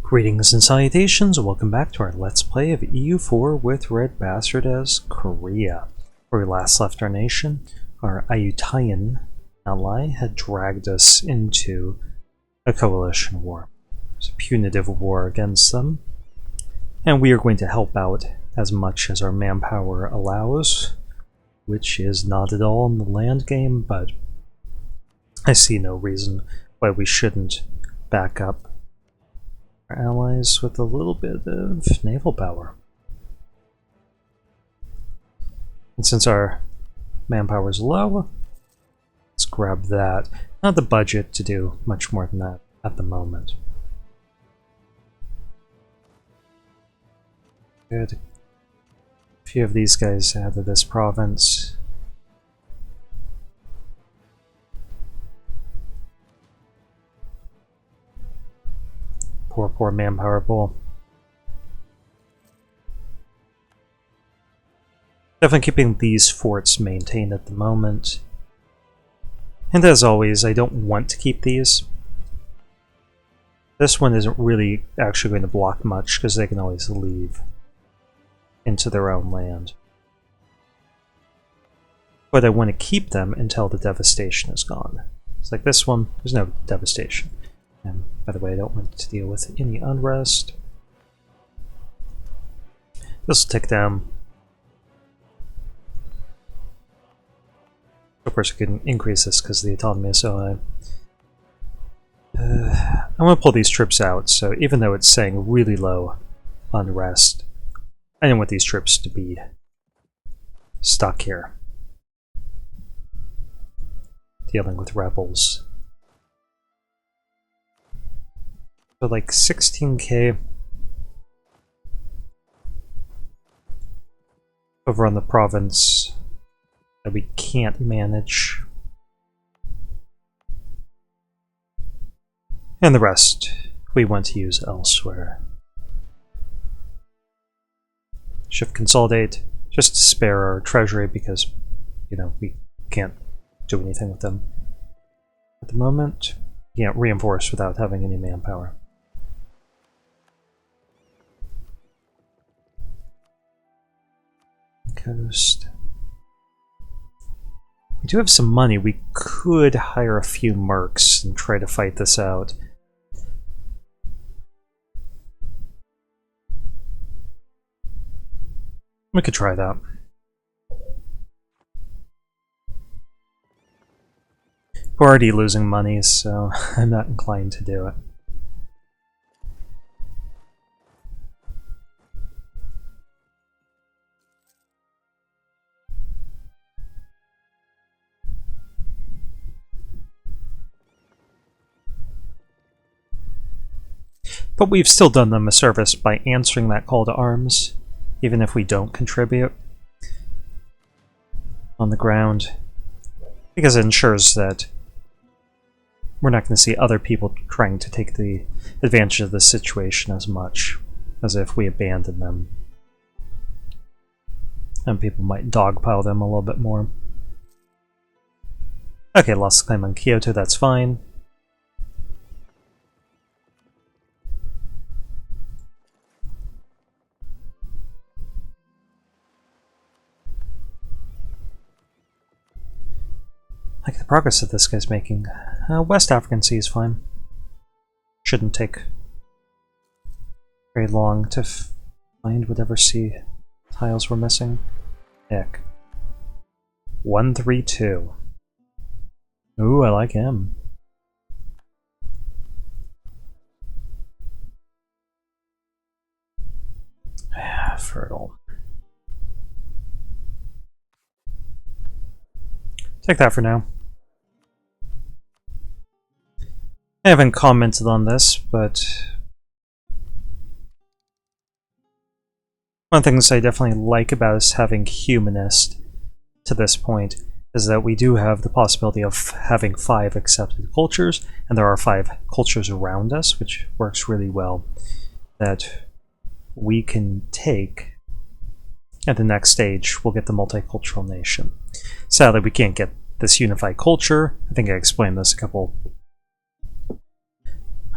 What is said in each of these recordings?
Greetings and salutations, and welcome back to our Let's Play of EU4 with RedBstrd as Korea. Where we last left our nation, our Ayutayan ally had dragged us into a coalition war. It was a punitive war against them, and we are going to help out as much as our manpower allows, which is not at all in the land game, but I see no reason why we shouldn't back up our allies with a little bit of naval power. And since our manpower is low, let's grab that. Not the budget to do much more than that at the moment. Good. A few of these guys out of this province. Poor manpower pool. Definitely keeping these forts maintained at the moment. And as always, I don't want to keep these. This one isn't really actually going to block much because they can always leave into their own land. But I want to keep them until the devastation is gone. It's like this one, there's no devastation. And by the way, I don't want to deal with any unrest. This will tick down. Of course, I couldn't increase this because the autonomy is so high. I'm going to pull these troops out, so even though it's saying really low unrest, I don't want these troops to be stuck here, dealing with rebels. So like 16k over on the province that we can't manage. And the rest we want to use elsewhere. Shift consolidate, just to spare our treasury because, you know, we can't do anything with them at the moment. You can't reinforce without having any manpower. Coast. We do have some money. We could hire a few mercs and try to fight this out. We could try that. We're already losing money, so I'm not inclined to do it. But we've still done them a service by answering that call to arms, even if we don't contribute on the ground, because it ensures that we're not going to see other people trying to take the advantage of the situation as much as if we abandon them. And people might dogpile them a little bit more. Okay, lost the claim on Kyoto, that's fine. I like the progress that this guy's making. West African Sea is fine. Shouldn't take very long to find whatever sea tiles we're missing. Heck. 132. Ooh, I like him. Fertile. Take that for now. I haven't commented on this, but one of the things I definitely like about us having humanist to this point is that we do have the possibility of having 5 accepted cultures, and there are 5 cultures around us, which works really well, that we can take. At the next stage, we'll get the multicultural nation. Sadly, we can't get this unified culture. I think I explained this a couple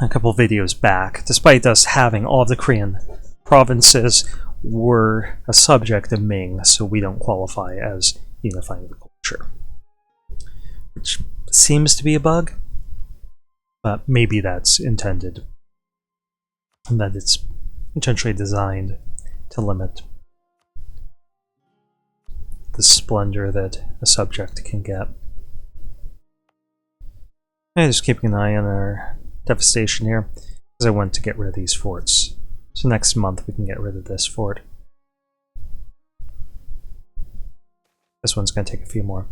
a couple videos back, despite us having all of the Korean provinces, were a subject of Ming, so we don't qualify as unifying the culture. Which seems to be a bug, but maybe that's intended, and that it's intentionally designed to limit the splendor that a subject can get. And just keeping an eye on our devastation here, because I want to get rid of these forts. So next month we can get rid of this fort. This one's going to take a few more.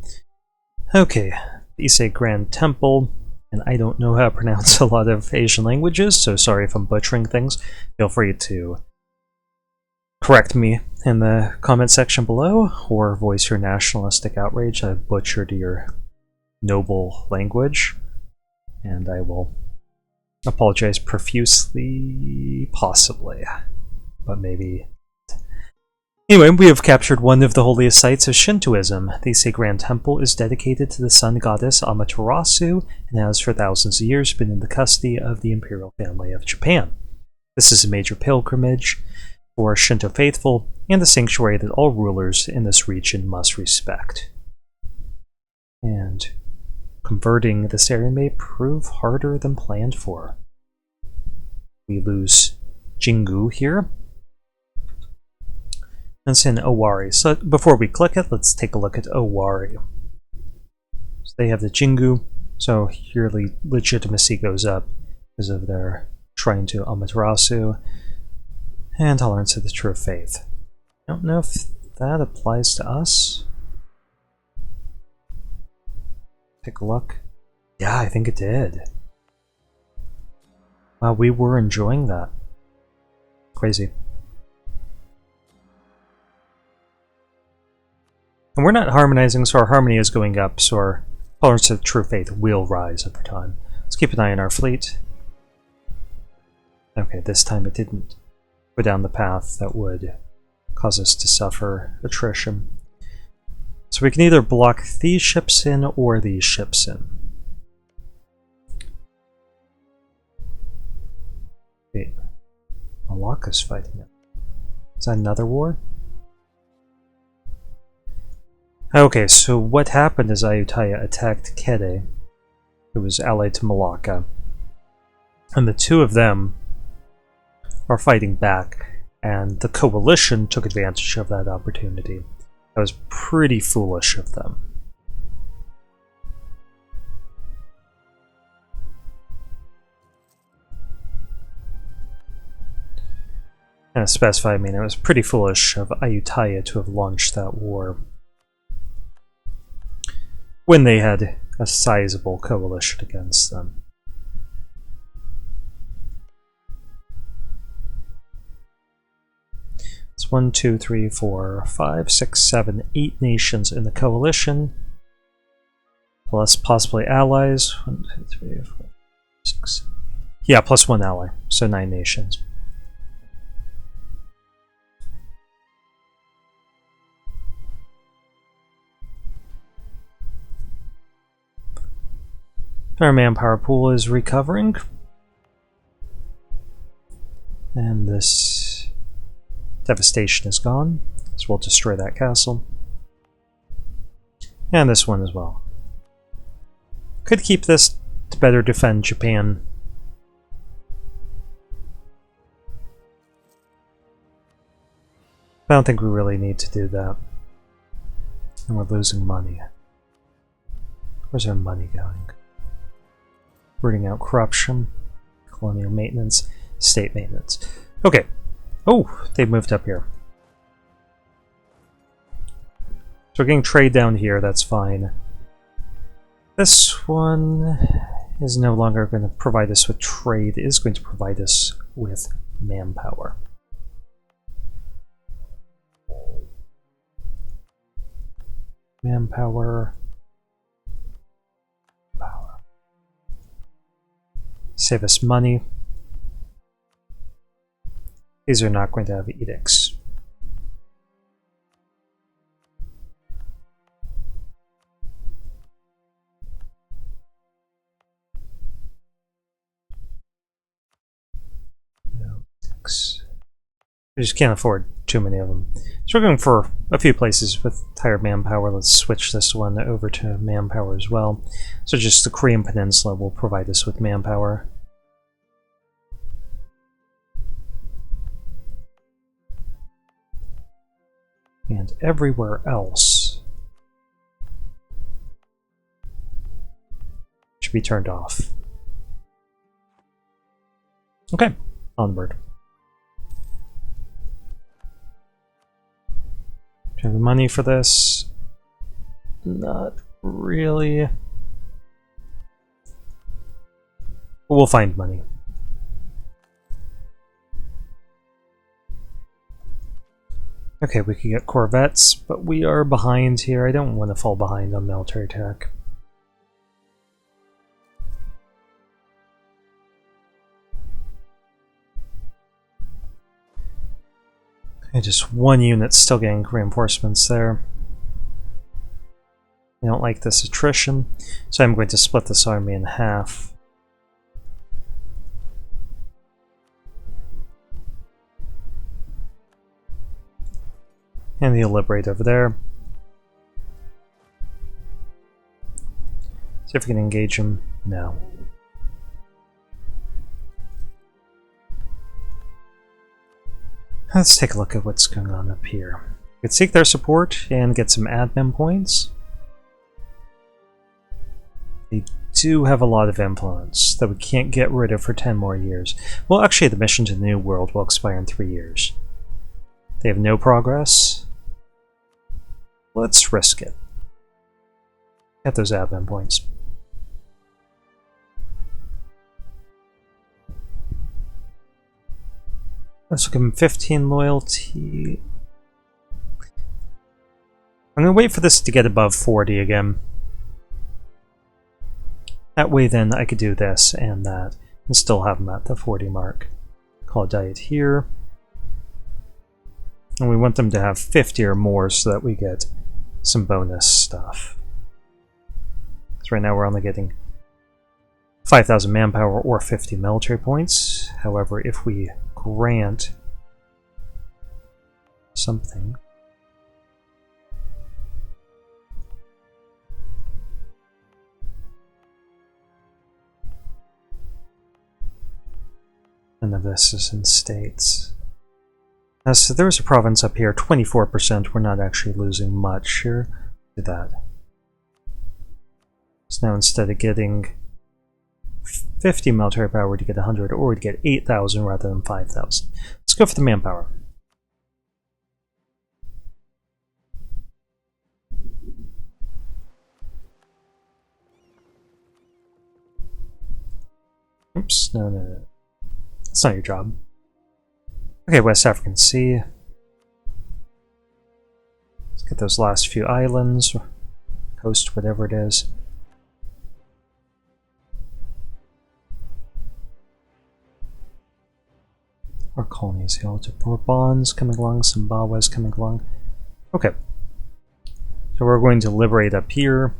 Okay, the Ise Grand Temple, and I don't know how to pronounce a lot of Asian languages, so sorry if I'm butchering things. Feel free to correct me in the comment section below, or voice your nationalistic outrage. I've butchered your noble language, and I will apologize profusely, possibly, but maybe. Anyway, we have captured one of the holiest sites of Shintoism. The Ise Grand Temple is dedicated to the sun goddess Amaterasu and has for thousands of years been in the custody of the imperial family of Japan. This is a major pilgrimage for Shinto faithful and a sanctuary that all rulers in this region must respect. And converting this area may prove harder than planned for. We lose Jingu here. And it's in Owari. So before we click it, let's take a look at Owari. So they have the Jingu, so yearly legitimacy goes up because of their shrine to Amaterasu and tolerance of the true faith. I don't know if that applies to us. Take a look. Yeah, I think it did. Wow, we were enjoying that. Crazy. And we're not harmonizing, so our harmony is going up, so our tolerance of true faith will rise over time. Let's keep an eye on our fleet. Okay, this time it didn't go down the path that would cause us to suffer attrition. So we can either block these ships in or these ships in. Wait, Malacca's fighting it. Is that another war? Okay, so what happened is Ayutthaya attacked Kede, who was allied to Malacca. And the two of them are fighting back, and the coalition took advantage of that opportunity. That was pretty foolish of them. And to specify, I mean, it was pretty foolish of Ayutthaya to have launched that war when they had a sizable coalition against them. It's 1, 2, 3, 4, 5, 6, 7, 8 nations in the coalition, plus possibly allies. 1, 2, 3, 4, 6. Yeah, plus 1 ally, so 9 nations. Our manpower pool is recovering. And this devastation is gone, so we'll destroy that castle. And this one as well. Could keep this to better defend Japan. I don't think we really need to do that. And we're losing money. Where's our money going? Rooting out corruption, colonial maintenance, state maintenance. Okay. Oh, they've moved up here. So we're getting trade down here, that's fine. This one is no longer going to provide us with trade, it is going to provide us with manpower. Manpower. Power. Save us money. These are not going to have edicts. We just can't afford too many of them. So we're going for a few places with higher manpower. Let's switch this one over to manpower as well. So just the Korean Peninsula will provide us with manpower. And everywhere else should be turned off. Okay, onward. Do you have the money for this? Not really. But we'll find money. Okay, we can get corvettes, but we are behind here. I don't want to fall behind on military tech. Okay, just one unit still getting reinforcements there. I don't like this attrition, so I'm going to split this army in half. And he'll liberate over there. See if we can engage him. No. Let's take a look at what's going on up here. We could seek their support and get some admin points. They do have a lot of influence that we can't get rid of for 10 more years. Well, actually, the mission to the New World will expire in 3 years. They have no progress. Let's risk it. Get those admin points. Let's give him 15 loyalty. I'm going to wait for this to get above 40 again. That way then I could do this and that and still have them at the 40 mark. Call a diet here. And we want them to have 50 or more so that we get some bonus stuff. So right now we're only getting 5,000 manpower or 50 military points. However, if we grant something, none of this is in states. So there's a province up here, 24%. We're not actually losing much here. Do that. So now instead of getting 50 military power, to get 100, or to get 8,000 rather than 5,000. Let's go for the manpower. Oops, no. That's not your job. Okay, West African Sea. Let's get those last few islands, or coast, whatever it is. Our colonies here. Bourbon's coming along, Zimbabwe's coming along. Okay. So we're going to liberate up here.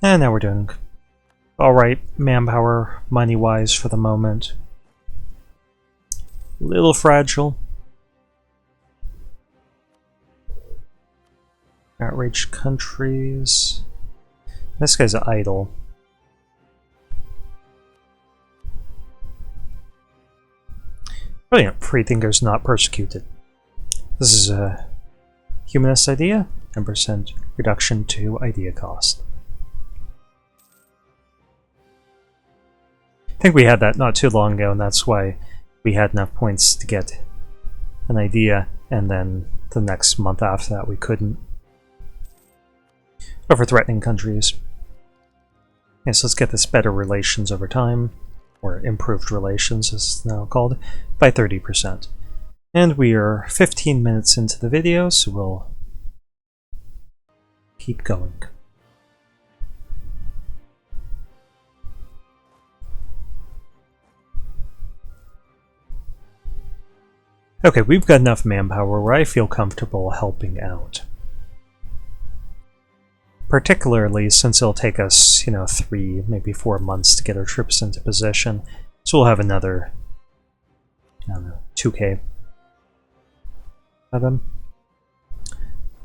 And now we're doing alright manpower, money-wise for the moment. Little fragile. Outraged countries. This guy's idle. Brilliant. Freethinkers not persecuted. This is a humanist idea. 10% reduction to idea cost. I think we had that not too long ago, and that's why we had enough points to get an idea, and then the next month after that we couldn't. Over threatening countries. Yes, let's get this better relations over time, or improved relations as it's now called, by 30%. And we are 15 minutes into the video, so we'll keep going. Okay, we've got enough manpower where I feel comfortable helping out. Particularly since it'll take us, 3, maybe 4 months to get our troops into position. So we'll have another, 2k of them.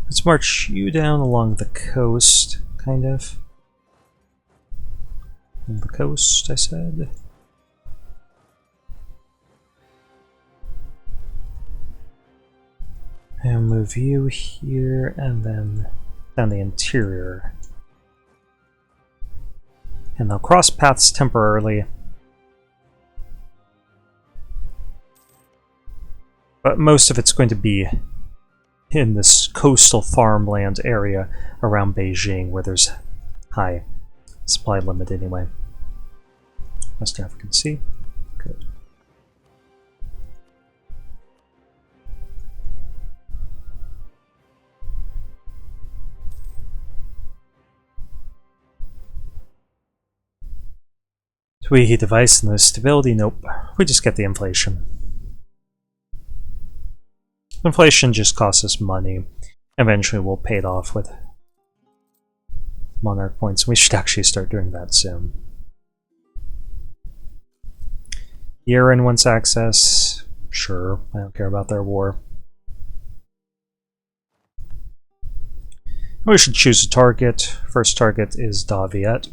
Let's march you down along the coast, kind of. On the coast, I said. And move you here, and then down the interior. And they'll cross paths temporarily. But most of it's going to be in this coastal farmland area around Beijing, where there's high supply limit anyway. West African Sea. Good. Do we device no stability? Nope. We just get the inflation. Inflation just costs us money. Eventually we'll pay it off with monarch points. We should actually start doing that soon. Iran wants access. Sure, I don't care about their war. We should choose a target. First target is Da Viet.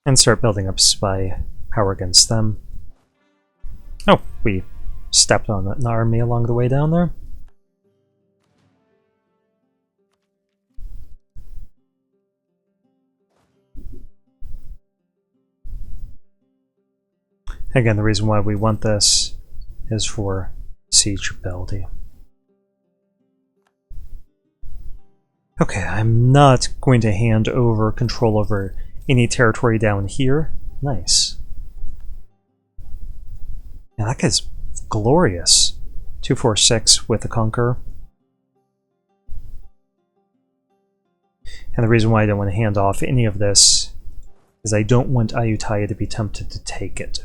And start building up spy power against them. Oh, we stepped on an army along the way down there. Again, the reason why we want this is for siege ability. Okay, I'm not going to hand over control over any territory down here. Nice. Yeah, that guy's glorious. 246 with the Conqueror. And the reason why I don't want to hand off any of this is I don't want Ayutthaya to be tempted to take it.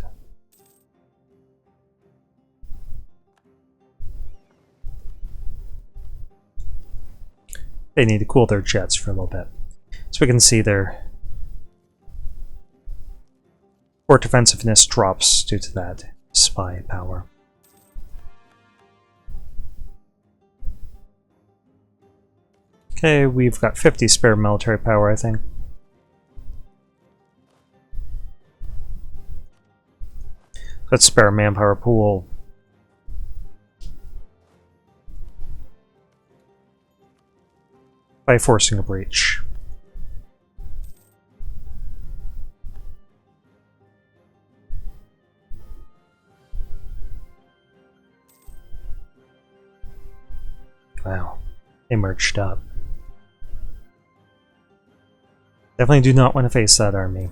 They need to cool their jets for a little bit. So we can see their fort defensiveness drops due to that spy power. Okay, we've got 50 spare military power, I think. Let's spare manpower pool. By forcing a breach. Wow, they merged up. Definitely do not want to face that army.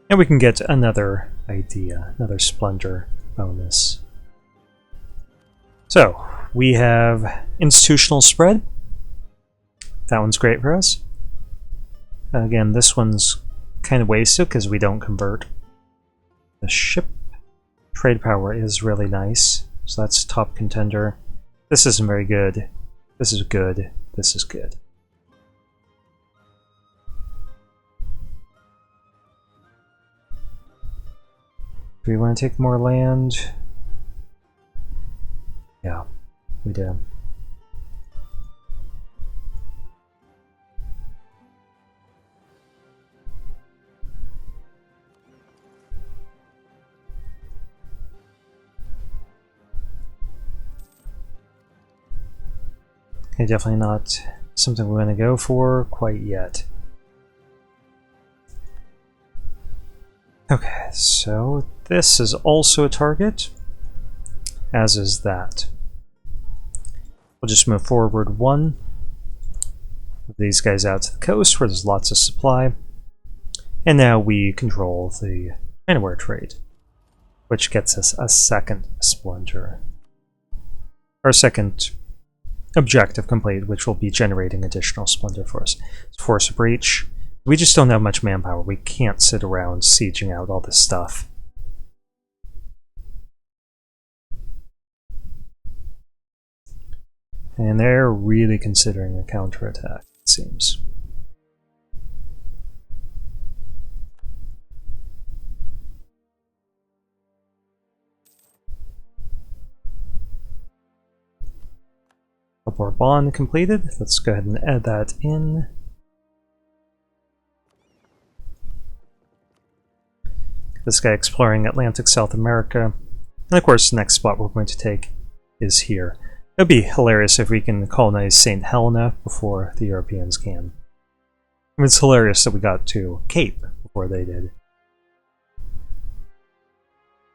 And we can get another idea, another splendor bonus. So, we have institutional spread. That one's great for us. Again, this one's kind of wasted because we don't convert. The ship trade power is really nice. So that's top contender. This isn't very good. This is good. This is good. Do we want to take more land? Yeah, we do. Okay, definitely not something we're going to go for quite yet. Okay, so this is also a target, as is that. We'll just move forward one. Move these guys out to the coast where there's lots of supply. And now we control the anywhere trade, which gets us a second splendor. Our second objective complete, which will be generating additional splendor for us. Force a breach. We just don't have much manpower. We can't sit around sieging out all this stuff. And they're really considering a counterattack, it seems. Our bond completed. Let's go ahead and add that in. This guy exploring Atlantic South America. And of course, the next spot we're going to take is here. It would be hilarious if we can colonize St. Helena before the Europeans can. I mean, it's hilarious that we got to Cape before they did.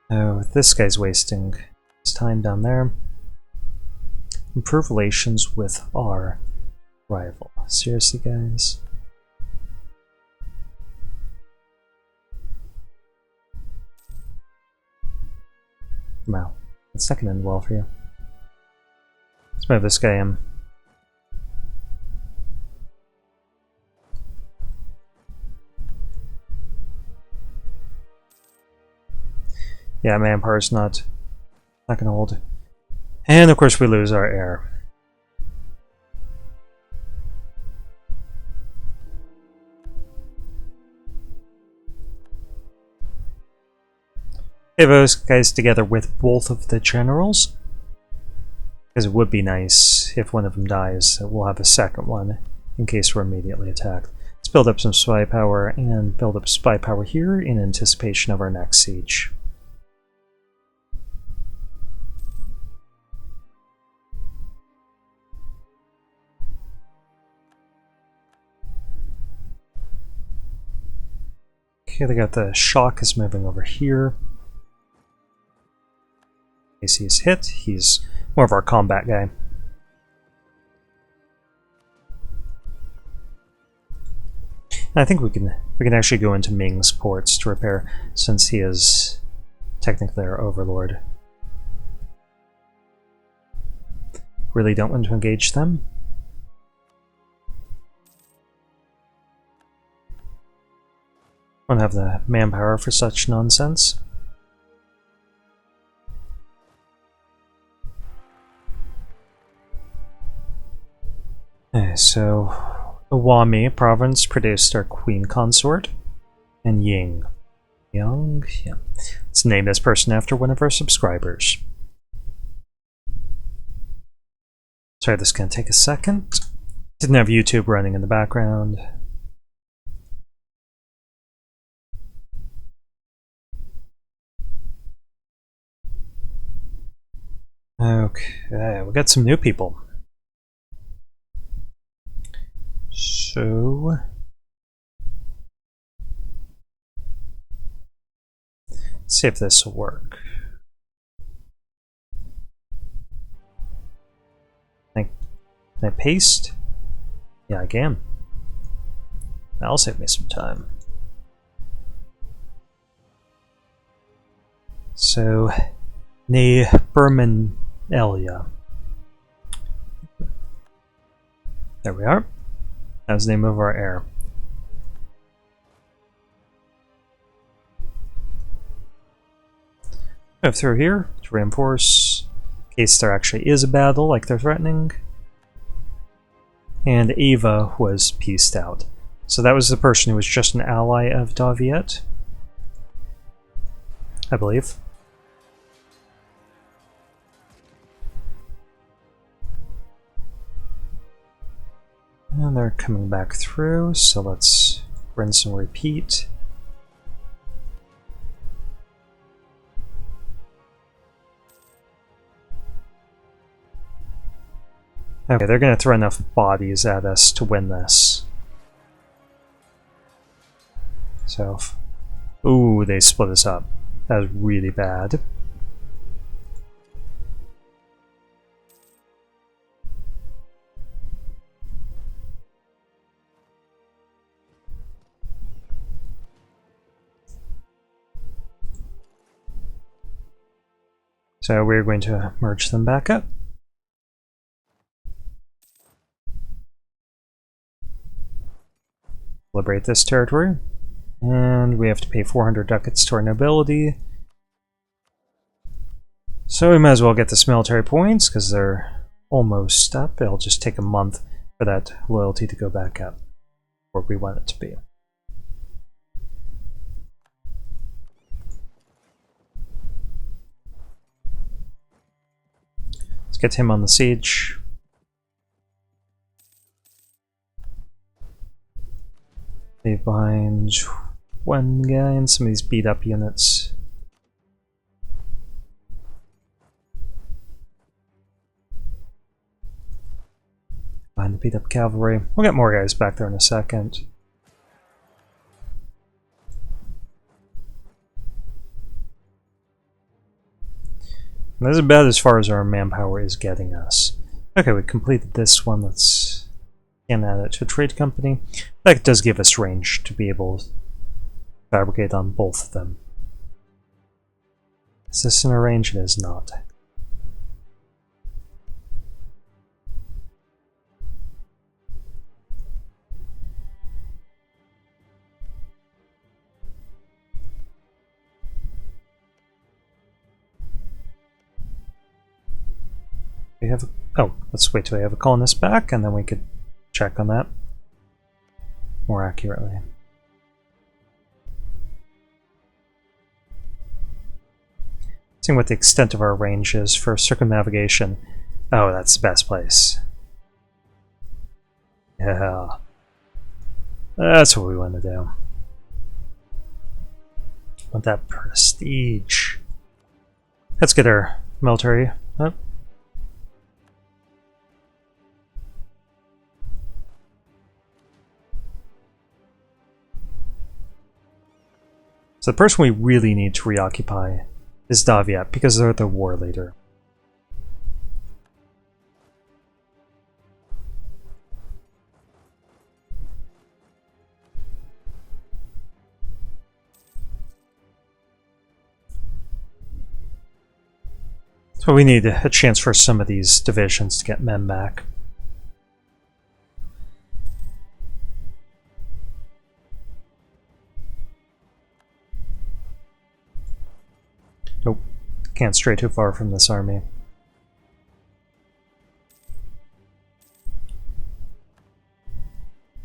Oh, this guy's wasting his time down there. Improve relations with our rival. Seriously, guys? Wow, that's not gonna end well for you. Let's move this guy in. Yeah, manpower's not gonna hold. And of course we lose our air. Have those guys together with both of the generals, because it would be nice if one of them dies. We'll have a second one in case we're immediately attacked. Let's build up some spy power and build up spy power here in anticipation of our next siege. Okay, they got the shock is moving over here. In case he's hit, he's more of our combat guy. And I think we can actually go into Ming's ports to repair, since he is technically our overlord. Really don't want to engage them. Don't have the manpower for such nonsense. Okay, so the Wami province produced our queen consort and Ying. Young, yeah. Let's name this person after one of our subscribers. Sorry, this is gonna take a second. Didn't have YouTube running in the background. Okay, we got some new people. So let's see if this will work. Can I paste? Yeah, I can. That'll save me some time. So, Bermanelia. There we are. That's the name of our heir. Move through here to reinforce in case there actually is a battle like they're threatening. And Ava was pieced out. So that was the person who was just an ally of Daviet, I believe. And they're coming back through, so let's rinse and repeat. Okay, they're going to throw enough bodies at us to win this. So, ooh, they split us up. That was really bad. So we're going to merge them back up. Liberate this territory. And we have to pay 400 ducats to our nobility. So we might as well get this military points, because they're almost up. It'll just take a month for that loyalty to go back up where we want it to be. Let's get him on the siege. Leave behind one guy and some of these beat up units. Behind the beat up cavalry. We'll get more guys back there in a second. And this is about as far as our manpower is getting us. Okay, we completed this one. Let's again add it to a trade company. That does give us range to be able to fabricate on both of them. Is this in a range? It is not. We have let's wait till we have a colonist back and then we could check on that more accurately. Seeing what the extent of our range is for circumnavigation. Oh, that's the best place. Yeah. That's what we want to do. Want that prestige. Let's get our military up. So the person we really need to reoccupy is Daviat, because they're the war leader. So we need a chance for some of these divisions to get men back. Nope, can't stray too far from this army.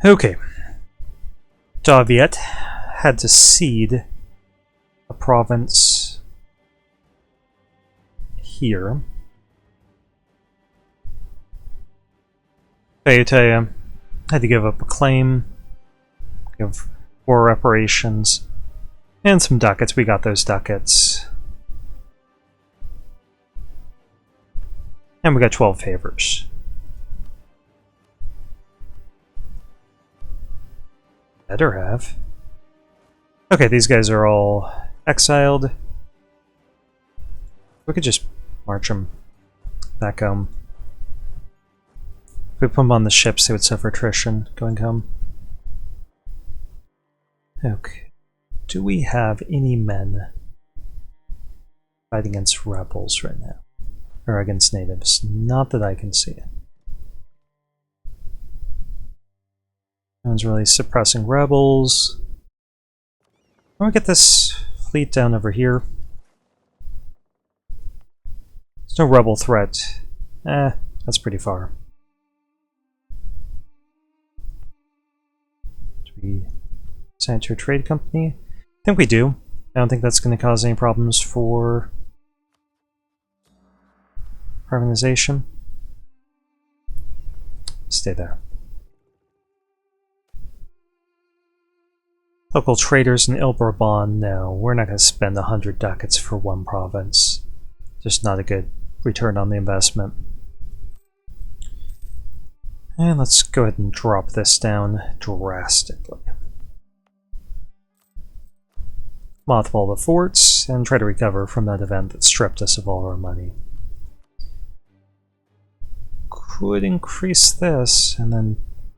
Okay. Daviat had to cede a province here. Phaeatia had to give up a claim, give war reparations, and some ducats. We got those ducats. And we got 12 favors. Better have. Okay, these guys are all exiled. We could just march them back home. If we put them on the ships, they would suffer attrition going home. Okay. Do we have any men fighting against rebels right now? Or against natives? Not that I can see. No one's really suppressing rebels. I'm gonna get this fleet down over here. There's no rebel threat. That's pretty far. Do we sign it to a trade company? I think we do. I don't think that's going to cause any problems for harmonization. Stay there. Local traders in Il-Brabant, no, we're not going to spend 100 ducats for one province. Just not a good return on the investment. And let's go ahead and drop this down drastically. Mothball the forts and try to recover from that event that stripped us of all our money. Could increase this and then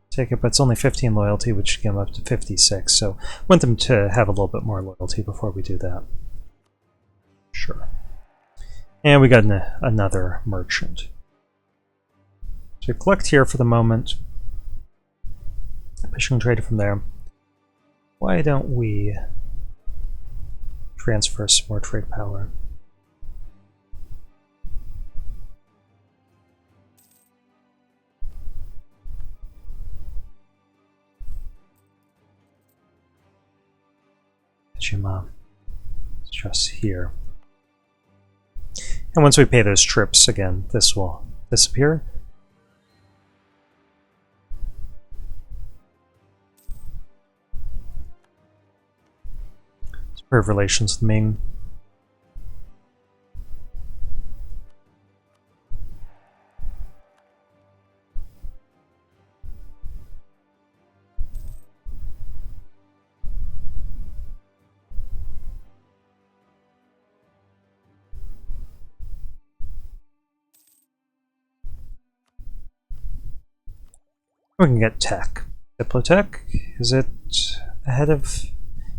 take it, but it's only 15 loyalty, which should get them up to 56, so I want them to have a little bit more loyalty before we do that. Sure. And we got another merchant. So we collect here for the moment. Pushing trade from there. Why don't we transfer some more trade power? Juma. It's just here. And once we pay those trips again, this will disappear. Improve relations with Ming. We can get tech. Diplotech? Is it ahead of...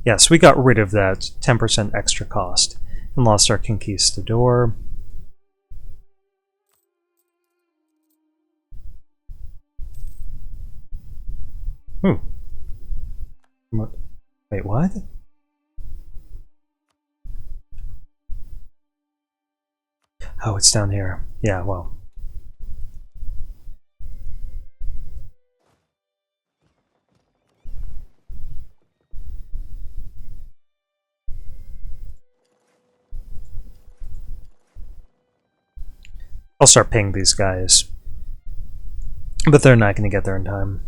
Yes, we got rid of that 10% extra cost and lost our Conquistador. Wait, what? Oh, it's down here. Yeah, well. I'll start paying these guys. But they're not going to get there in time.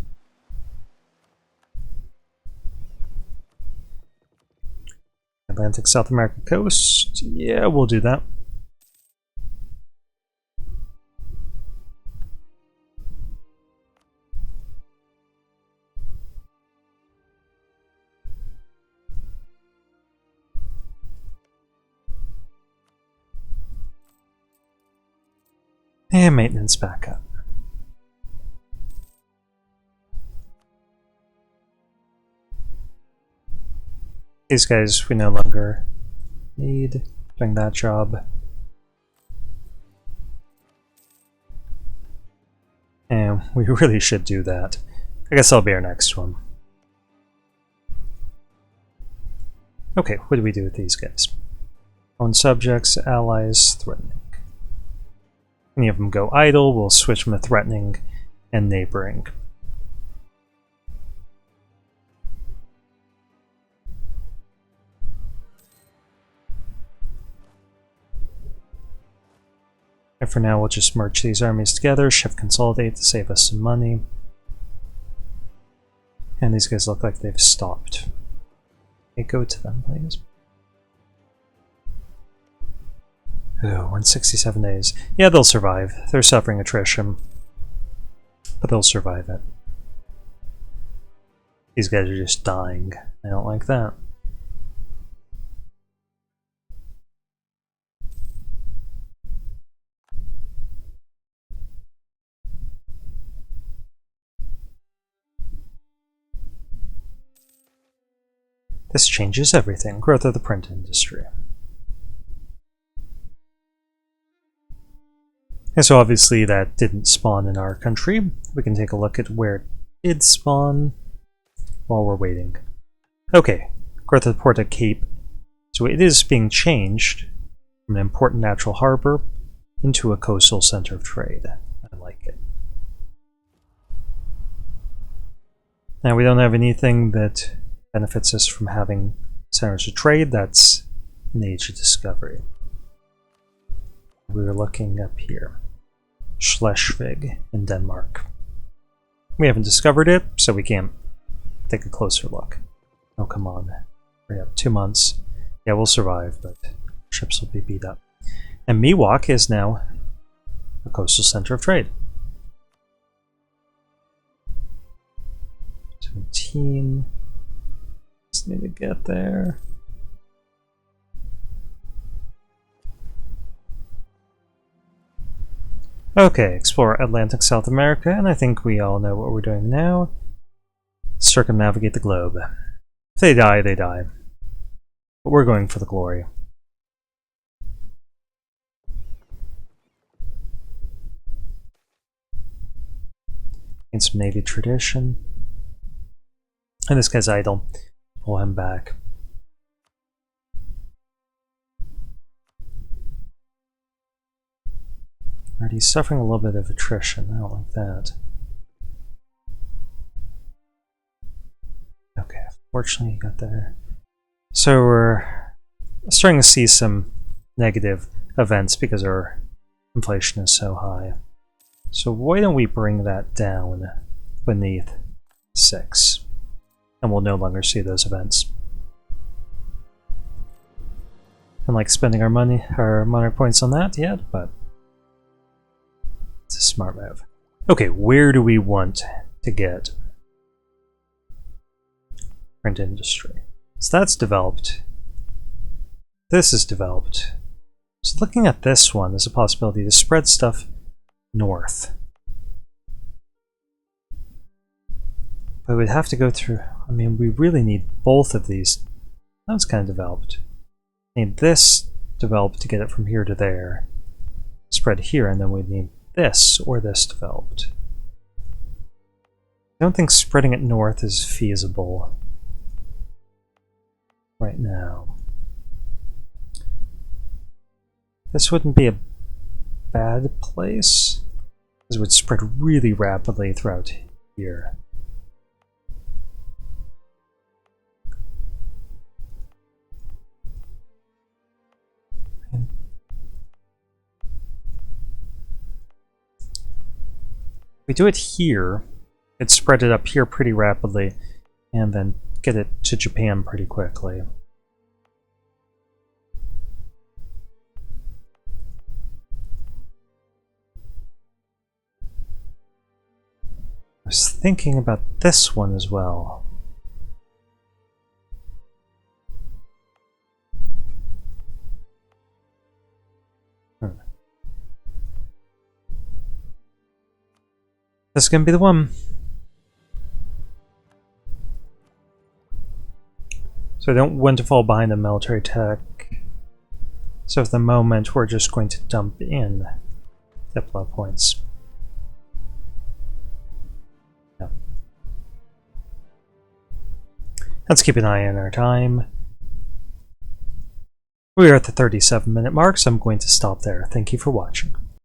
Atlantic South America coast. Yeah, we'll do that. And maintenance backup. These guys we no longer need doing that job. And we really should do that. I guess that'll be our next one. Okay, what do we do with these guys? Own subjects, allies, threatening. Any of them go idle, we'll switch them to threatening and neighboring. And for now, we'll just merge these armies together, shift consolidate to save us some money. And these guys look like they've stopped. Okay, go to them, please. Oh, 167 days. Yeah, they'll survive. They're suffering attrition. But they'll survive it. These guys are just dying. I don't like that. This changes everything. Growth of the print industry. And so obviously that didn't spawn in our country. We can take a look at where it did spawn while we're waiting. Okay, growth of the port at Cape. So it is being changed from an important natural harbor into a coastal center of trade. I like it. Now we don't have anything that benefits us from having centers of trade. That's an age of discovery. We were looking up here. Schleswig in Denmark. We haven't discovered it, so we can't take a closer look. Oh, come on. Hurry up. 2 months. Yeah, we'll survive, but ships will be beat up. And Miwok is now a coastal center of trade. 17. Just need to get there. Okay, explore Atlantic South America, and I think we all know what we're doing now. Circumnavigate the globe. If they die, they die. But we're going for the glory. And some Navy tradition. And this guy's idle. Pull him back. Alright, he's suffering a little bit of attrition. I don't like that. Okay, fortunately he got there. So we're starting to see some negative events because our inflation is so high. So why don't we bring that down beneath 6? And we'll no longer see those events. And like spending our money, our monarch points on that yet, but it's a smart move. Okay, where do we want to get print industry? So that's developed. This is developed. So looking at this one, there's a possibility to spread stuff north. But we'd have to go through, I mean, we really need both of these. That's kind of developed. Need this developed to get it from here to there. Spread here, and then we need this or this developed. I don't think spreading it north is feasible right now. This wouldn't be a bad place, because it would spread really rapidly throughout here. If we do it here, it'd spread it up here pretty rapidly, and then get it to Japan pretty quickly. I was thinking about this one as well. This is going to be the one. So I don't want to fall behind on military tech. So at the moment, we're just going to dump in diplo points. Yeah. Let's keep an eye on our time. We are at the 37-minute mark, so I'm going to stop there. Thank you for watching.